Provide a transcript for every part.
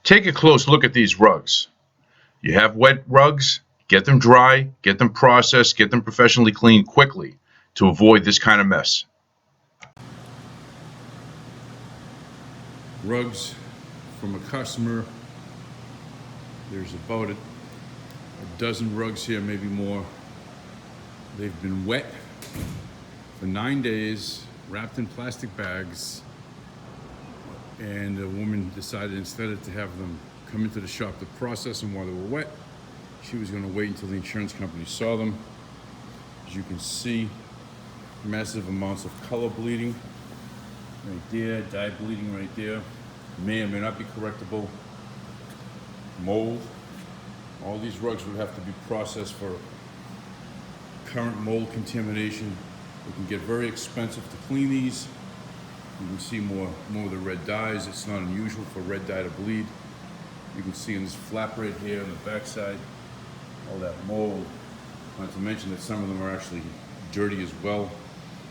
Take a close look at these rugs. You have wet rugs, get them dry, get them processed, get them professionally cleaned quickly to avoid this kind of mess. Rugs from a customer. There's about a dozen rugs here, maybe more. They've been wet for 9 days, wrapped in plastic bags, and a woman decided instead of to have them come into the shop to process them while they were wet, she was going to wait until the insurance company saw them. As you can see, massive amounts of color bleeding right there, dye bleeding right there. May or may not be correctable. Mold. All these rugs would have to be processed for current mold contamination. It can get very expensive to clean these. You can see more of the red dyes. It's not unusual for red dye to bleed. You can see in this flap right here on the backside, all that mold. Not to mention that some of them are actually dirty as well.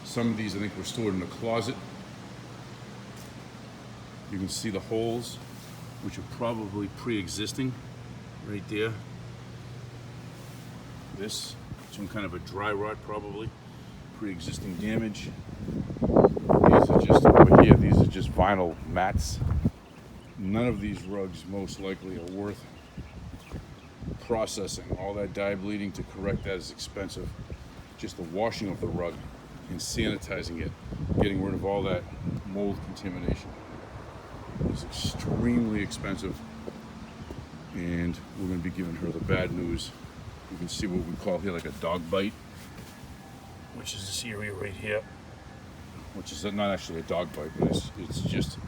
Some of these I think were stored in a closet. You can see the holes, which are probably pre-existing right there. This, some kind of a dry rot probably, pre-existing damage. These are just over here, these are just vinyl mats. None of these rugs most likely are worth processing. All that dye bleeding to correct that is expensive. Just the washing of the rug and sanitizing it, getting rid of all that mold contamination is extremely expensive. And we're going to be giving her the bad news. You can see what we call here like a dog bite, which is this area right here, which is not actually a dog bite, but it's just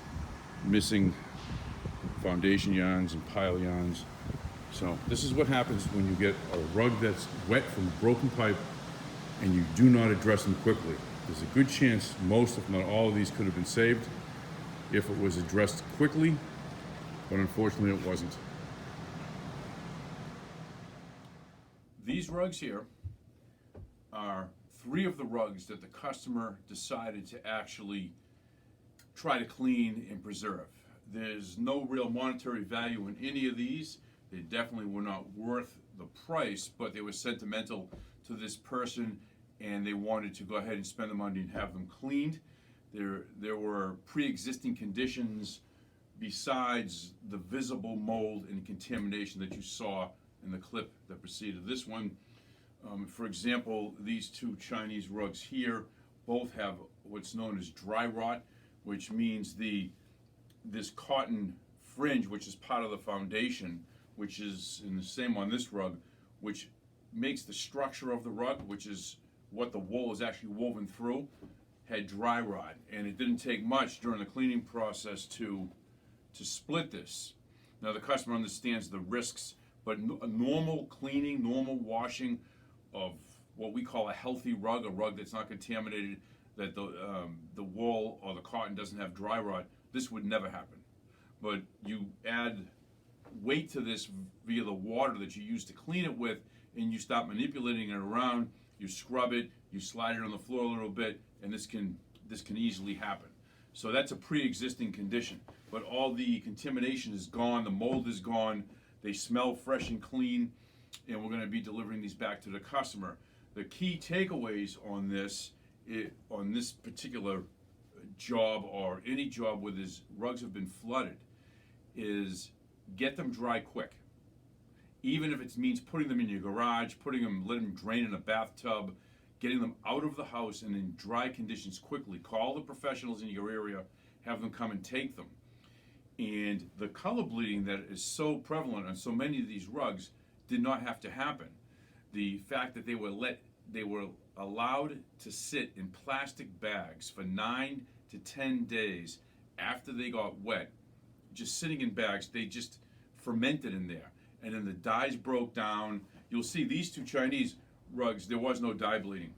missing foundation yarns and pile yarns. So this is what happens when you get a rug that's wet from broken pipe and you do not address them quickly. There's a good chance most, if not all of these could have been saved if it was addressed quickly, but unfortunately it wasn't. These rugs here are 3 of the rugs that the customer decided to actually try to clean and preserve. There's no real monetary value in any of these. They definitely were not worth the price, but they were sentimental to this person and they wanted to go ahead and spend the money and have them cleaned. There were pre-existing conditions besides the visible mold and contamination that you saw in the clip that preceded this one. For example, these 2 Chinese rugs here both have what's known as dry rot, which means this cotton fringe, which is part of the foundation, which is in the same on this rug, which makes the structure of the rug, which is what the wool is actually woven through, had dry rot. And it didn't take much during the cleaning process to split this. Now the customer understands the risks, but a normal cleaning, normal washing of what we call a healthy rug, a rug that's not contaminated, that the wool or the cotton doesn't have dry rot, this would never happen. But you add weight to this via the water that you use to clean it with, and you start manipulating it around, you scrub it, you slide it on the floor a little bit, and this can easily happen. So that's a pre-existing condition. But all the contamination is gone, the mold is gone, they smell fresh and clean, and we're going to be delivering these back to the customer. The key takeaways on this particular job, or any job where these rugs have been flooded, is get them dry quick. Even if it means putting them in your garage, letting them drain in a bathtub, getting them out of the house and in dry conditions quickly. Call the professionals in your area, have them come and take them. And the color bleeding that is so prevalent on so many of these rugs did not have to happen. The fact that they were allowed to sit in plastic bags for 9 to 10 days after they got wet, just sitting in bags, they just fermented in there. And then the dyes broke down. You'll see these 2 Chinese rugs, there was no dye bleeding.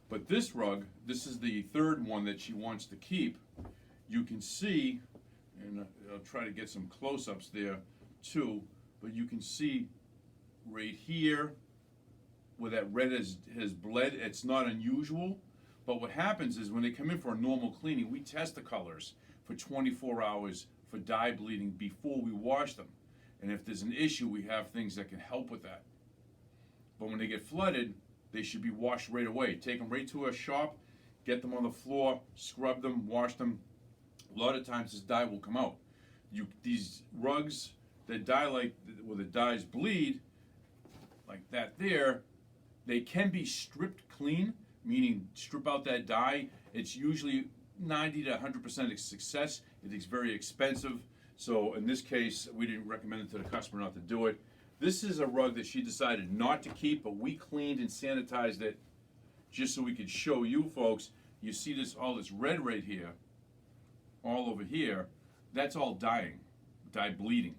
But this rug, this is the 3rd one that she wants to keep. You can see, and I'll try to get some close-ups there too, but you can see right here where that red has bled. It's not unusual, but what happens is when they come in for a normal cleaning, we test the colors for 24 hours for dye bleeding before we wash them. And if there's an issue, we have things that can help with that. But when they get flooded, they should be washed right away. Take them right to a shop, get them on the floor, scrub them, wash them. A lot of times this dye will come out. These rugs that dye where the dyes bleed, like that there, they can be stripped clean, meaning strip out that dye. It's usually 90 to 100% success. It is very expensive. So in this case, we didn't recommend it to the customer not to do it. This is a rug that she decided not to keep, but we cleaned and sanitized it just so we could show you folks. You see all this red right here, all over here, that's all dye bleeding.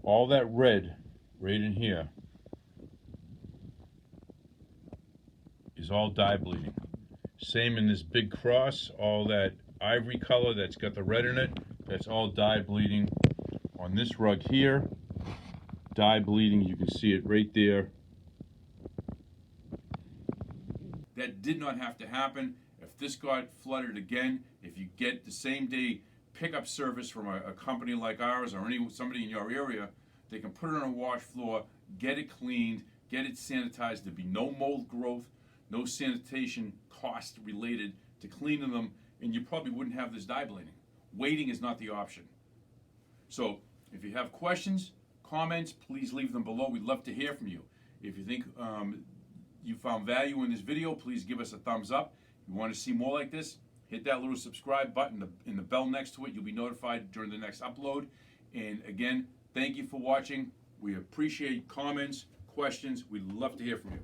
All that red right in here is all dye bleeding. Same in this big cross, all that ivory color that's got the red in it, that's all dye bleeding. On this rug here, dye bleeding, you can see it right there. That did not have to happen. If this got flooded again, if you get the same day pickup service from a company like ours or somebody in your area, they can put it on a wash floor, get it cleaned, get it sanitized. There'd be no mold growth, no sanitation cost related to cleaning them, and you probably wouldn't have this dye bleeding. Waiting is not the option. So if you have questions, comments, please leave them below. We'd love to hear from you. If you think you found value in this video, please give us a thumbs up. If you want to see more like this, hit that little subscribe button and the bell next to it. You'll be notified during the next upload. And again, thank you for watching. We appreciate comments, questions. We'd love to hear from you.